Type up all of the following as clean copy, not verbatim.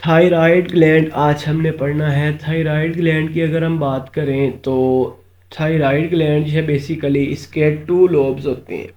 Thyroid gland आज हमने पढ़ना है। थायराइड ग्लैंड की अगर हम बात करें तो थायराइड ग्लैंड जो है बेसिकली इसके टू लोब्स होते हैं।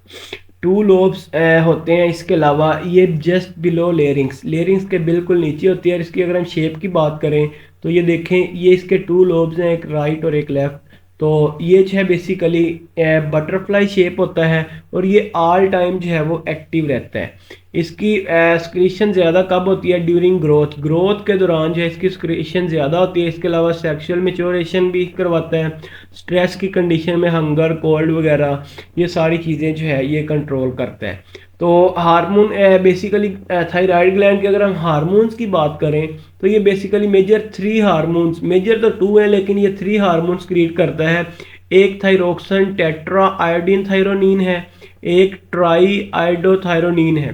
टू लोब्स होते हैं। इसके अलावा ये जस्ट बिलो लेरिंग्स, लेरिंग्स के बिल्कुल नीचे होती है। और इसकी अगर हम शेप की बात करें तो ये देखें, ये इसके टू लोब्स हैं, एक राइट और एक लेफ्ट। तो ये जो है बेसिकली बटरफ्लाई शेप होता है और ये ऑल टाइम जो है वो एक्टिव रहता है। इसकी स्क्रीशन ज़्यादा कब होती है? ड्यूरिंग ग्रोथ, ग्रोथ के दौरान जो है इसकी स्क्रीशन ज़्यादा होती है। इसके अलावा सेक्सुअल मेच्योरेशन भी करवाता है। स्ट्रेस की कंडीशन में हंगर, कोल्ड वगैरह ये सारी चीज़ें जो है ये कंट्रोल करता है। तो हार्मोन बेसिकली थायराइड ग्लैंड की अगर हम हार्मोन्स की बात करें तो ये basically major three hormones, major तो टू है लेकिन ये थ्री हार्मोन्स क्रिएट करता है। एक थायरोक्सिन टेट्रा आयोडीन थायरोनीन है, एक ट्राई आयोडोथायरोनीन है।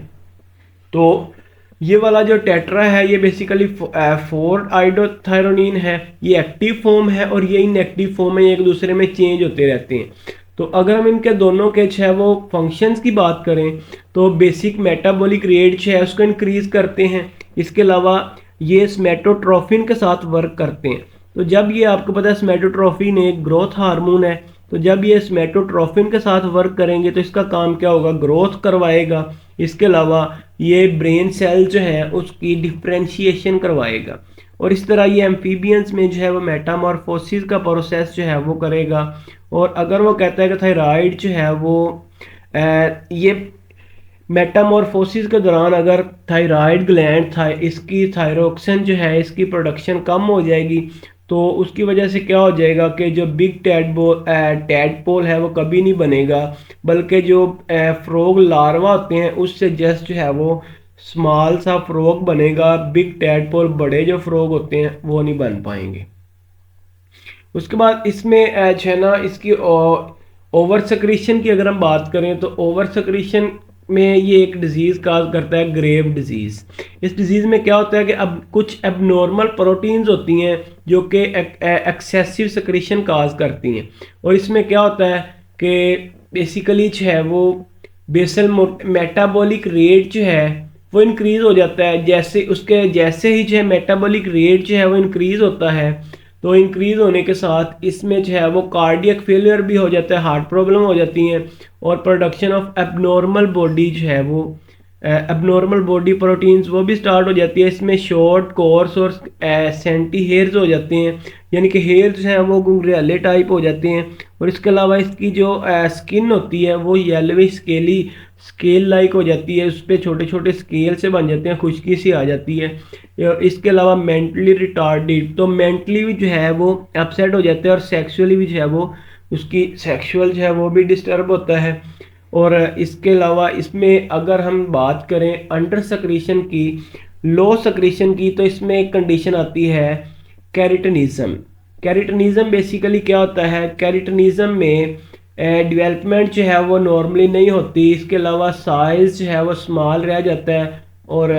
तो ये वाला जो टेट्रा है ये बेसिकली फोर आयोडोथायरोनीन है, ये एक्टिव फॉर्म है और ये इनएक्टिव फॉर्म है, एक दूसरे में चेंज होते रहते हैं। तो अगर हम इनके दोनों के जो है वो फंक्शंस की बात करें तो बेसिक मेटाबॉलिक रेट जो है उसको इंक्रीज करते हैं। इसके अलावा ये स्मेटोट्रोफिन के साथ वर्क करते हैं। तो जब ये आपको पता है स्मेटोट्रोफिन एक ग्रोथ हार्मोन है, तो जब ये स्मेटोट्रोफिन के साथ वर्क करेंगे तो इसका काम क्या होगा? ग्रोथ करवाएगा। इसके अलावा ये ब्रेन सेल जो है उसकी डिफ्रेंशिएशन करवाएगा। और इस तरह ये एम्फीबियंस में जो है वो मेटामॉर्फोसिस का प्रोसेस जो है वो करेगा। और अगर वो कहता है कि थायराइड जो है वो ये मेटामॉर्फोसिस के दौरान अगर थायराइड ग्लैंड था इसकी थायरोक्सिन जो है इसकी प्रोडक्शन कम हो जाएगी, तो उसकी वजह से क्या हो जाएगा कि जो बिग टैडपोल है वो कभी नहीं बनेगा, बल्कि जो फ्रॉग लार्वा होते हैं उससे जस्ट जो है वो स्मॉल सा फ्रॉग बनेगा। बिग टैडपोल, बड़े जो फ्रॉग होते हैं वो नहीं बन पाएंगे। उसके बाद इसमें जो है ना इसकी ओवर सक्रीशन की अगर हम बात करें तो ओवर सक्रीशन में ये एक डिजीज़ काज करता है, ग्रेव डिजीज़। इस डिजीज़ में क्या होता है कि अब कुछ एबनॉर्मल प्रोटीन्स होती हैं जो कि एक्सेसिव सक्रीशन काज करती हैं। और इसमें क्या होता है कि बेसिकली जो है वो बेसल मेटाबॉलिक रेट जो है वो इंक्रीज़ हो जाता है। जैसे ही जो है मेटाबॉलिक रेट जो है वो इंक्रीज़ होता है, तो इंक्रीज होने के साथ इसमें जो है वो कार्डियक फेलियर भी हो जाता है, हार्ट प्रॉब्लम हो जाती हैं। और प्रोडक्शन ऑफ एबनॉर्मल बॉडी जो है वो एबनॉर्मल बॉडी प्रोटीन्स वो भी स्टार्ट हो जाती है। इसमें शॉर्ट, कोर्स और सेंटी हेयर्स हो जाते हैं, यानी कि हेयर्स हैं वो घुंघराले टाइप हो जाते हैं। और इसके अलावा इसकी जो स्किन होती है वो येलोविश स्केली स्केल लाइक हो जाती है, उस पर छोटे छोटे स्केल से बन जाते हैं, खुश्की सी आ जाती है। इसके अलावा मेंटली रिटार्डेड, तो मेंटली भी जो है वो अपसेट हो जाते हैं और सेक्सुअली भी जो है वो उसकी सेक्सुअल जो है वो भी डिस्टर्ब होता है। और इसके अलावा इसमें अगर हम बात करें अंडर सक्रीशन की, लो सक्रीशन की, तो इसमें एक कंडीशन आती है कैरिटनिज्म। कैरिटनिज्म बेसिकली क्या होता है? कैरिटनिज्म में डेवलपमेंट जो है वो नॉर्मली नहीं होती। इसके अलावा साइज जो है वो स्मॉल रह जाता है और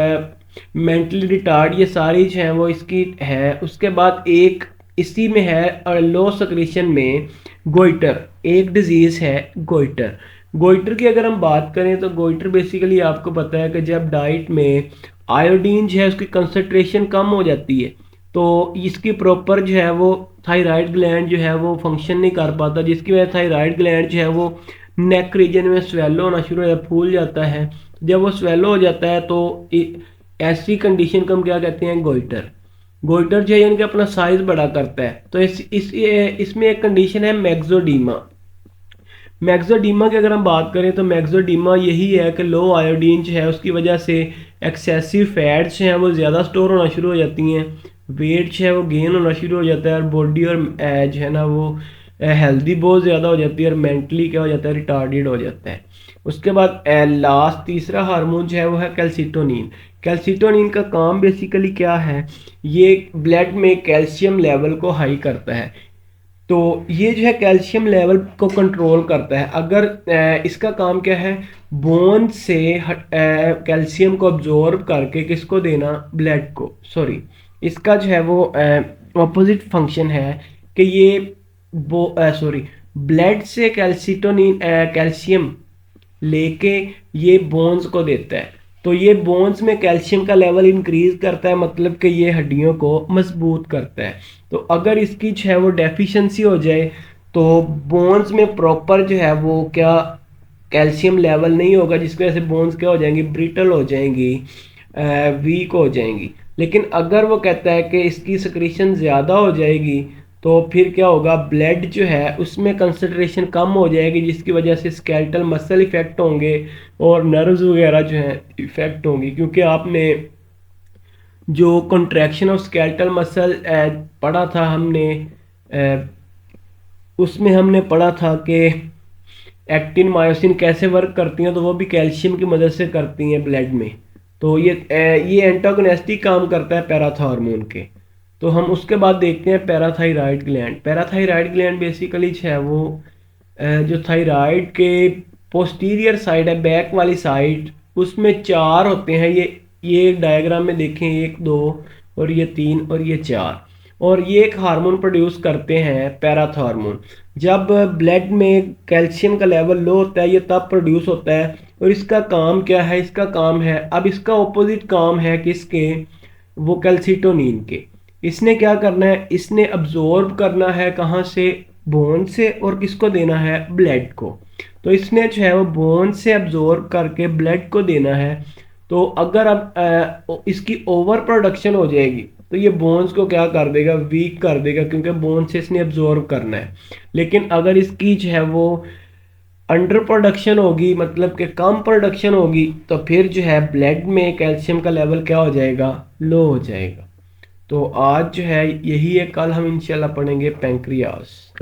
मेंटली रिटार्ड, ये सारी जो है वो इसकी है। उसके बाद एक इसी में है लो सक्रीशन में गोइटर, एक डिजीज़ है गोइटर। गोइटर की अगर हम बात करें तो गोइटर बेसिकली आपको पता है कि जब डाइट में आयोडीन जो है उसकी कंसंट्रेशन कम हो जाती है तो इसकी प्रॉपर जो है वो थायराइड ग्लैंड जो है वो फंक्शन नहीं कर पाता, जिसकी वजह से थायराइड ग्लैंड जो है वो नेक रीजन में स्वेलो होना शुरू हो जाता है, फूल जाता है। जब वो स्वेलो हो जाता है तो ऐसी कंडीशन को हम क्या कहते हैं? गोइटर। गोइटर जो है यानी कि अपना साइज बड़ा करता है। तो इसमें एक कंडीशन है मैक्सोडीमा। मैक्सोडीमा की अगर हम बात करें तो मैक्सोडीमा यही है कि लो आयोडीन जो है उसकी वजह से एक्सेसिव फैट्स हैं वो ज़्यादा स्टोर होना शुरू हो जाती हैं, वेट जो है वो गेन होना शुरू हो जाता है और बॉडी और जो है ना वो हेल्दी बहुत ज़्यादा हो जाती है और मेंटली क्या हो जाता है? रिटार्डेड हो जाता है। उसके बाद लास्ट तीसरा हार्मोन जो है वो है कैल्सिटोनिन। कैल्सिटोनिन का काम बेसिकली क्या है? ये ब्लड में कैल्शियम लेवल को हाई करता है। तो ये जो है कैल्शियम लेवल को कंट्रोल करता है। अगर इसका काम क्या है? बोन से कैल्शियम को अब्जॉर्ब करके किसको देना? ब्लड को। सॉरी, इसका जो है वो ऑपोजिट फंक्शन है कि ये ब्लड से कैल्सिटोनिन कैल्शियम लेके ये बोन्स को देता है। तो ये बोन्स में कैल्शियम का लेवल इंक्रीज करता है, मतलब कि ये हड्डियों को मजबूत करता है। तो अगर इसकी जो है वो डेफिशिएंसी हो जाए तो बोन्स में प्रॉपर जो है वो क्या कैल्शियम लेवल नहीं होगा, जिसकी वजह से बोन्स क्या हो जाएंगी, ब्रिटल हो जाएंगी, वीक हो जाएंगी। लेकिन अगर वो कहता है कि इसकी सिक्रीशन ज़्यादा हो जाएगी तो फिर क्या होगा, ब्लड जो है उसमें कंसंट्रेशन कम हो जाएगी, जिसकी वजह से स्केलेटल मसल इफेक्ट होंगे और नर्व्स वगैरह जो हैं इफेक्ट होंगी। क्योंकि आपने जो कंट्रैक्शन ऑफ स्केलेटल मसल पढ़ा था हमने, अ, उसमें हमने पढ़ा था कि एक्टिन मायोसिन कैसे वर्क करती हैं, तो वो भी कैल्शियम की मदद से करती हैं ब्लड में। तो ये एंटागोनिस्टिक काम करता है पैराथॉर्मोन के। तो हम उसके बाद देखते हैं parathyroid gland. Parathyroid gland basically है वो जो थायराइड के पोस्टीरियर साइड है, बैक वाली साइड, उसमें चार होते हैं। ये एक डायग्राम में देखें, एक दो और ये तीन और ये चार। और ये एक हार्मोन प्रोड्यूस करते हैं पैराथॉर्मोन। जब ब्लड में कैल्शियम का लेवल लो होता है ये तब प्रोड्यूस होता है। और इसका काम क्या है, इसका काम है, अब इसका ऑपोजिट काम है किसके, वो कैल्सिटोनिन के। इसने क्या करना है, इसने अब्जॉर्ब करना है कहाँ से, बोन से, और किसको देना है, ब्लड को। तो इसने जो है वो बोन से अब्जॉर्ब करके ब्लड को देना है। तो अगर अब इसकी ओवर प्रोडक्शन हो जाएगी तो ये बोन्स को क्या कर देगा, वीक कर देगा, क्योंकि बोन से इसने अब्जॉर्ब करना है। लेकिन अगर इसकी जो है वो अंडर प्रोडक्शन होगी, मतलब कि कम प्रोडक्शन होगी, तो फिर जो है ब्लड में कैल्शियम का लेवल क्या हो जाएगा, लो हो जाएगा। तो आज जो है यही है, कल हम इंशाल्लाह पढ़ेंगे पेंक्रियास।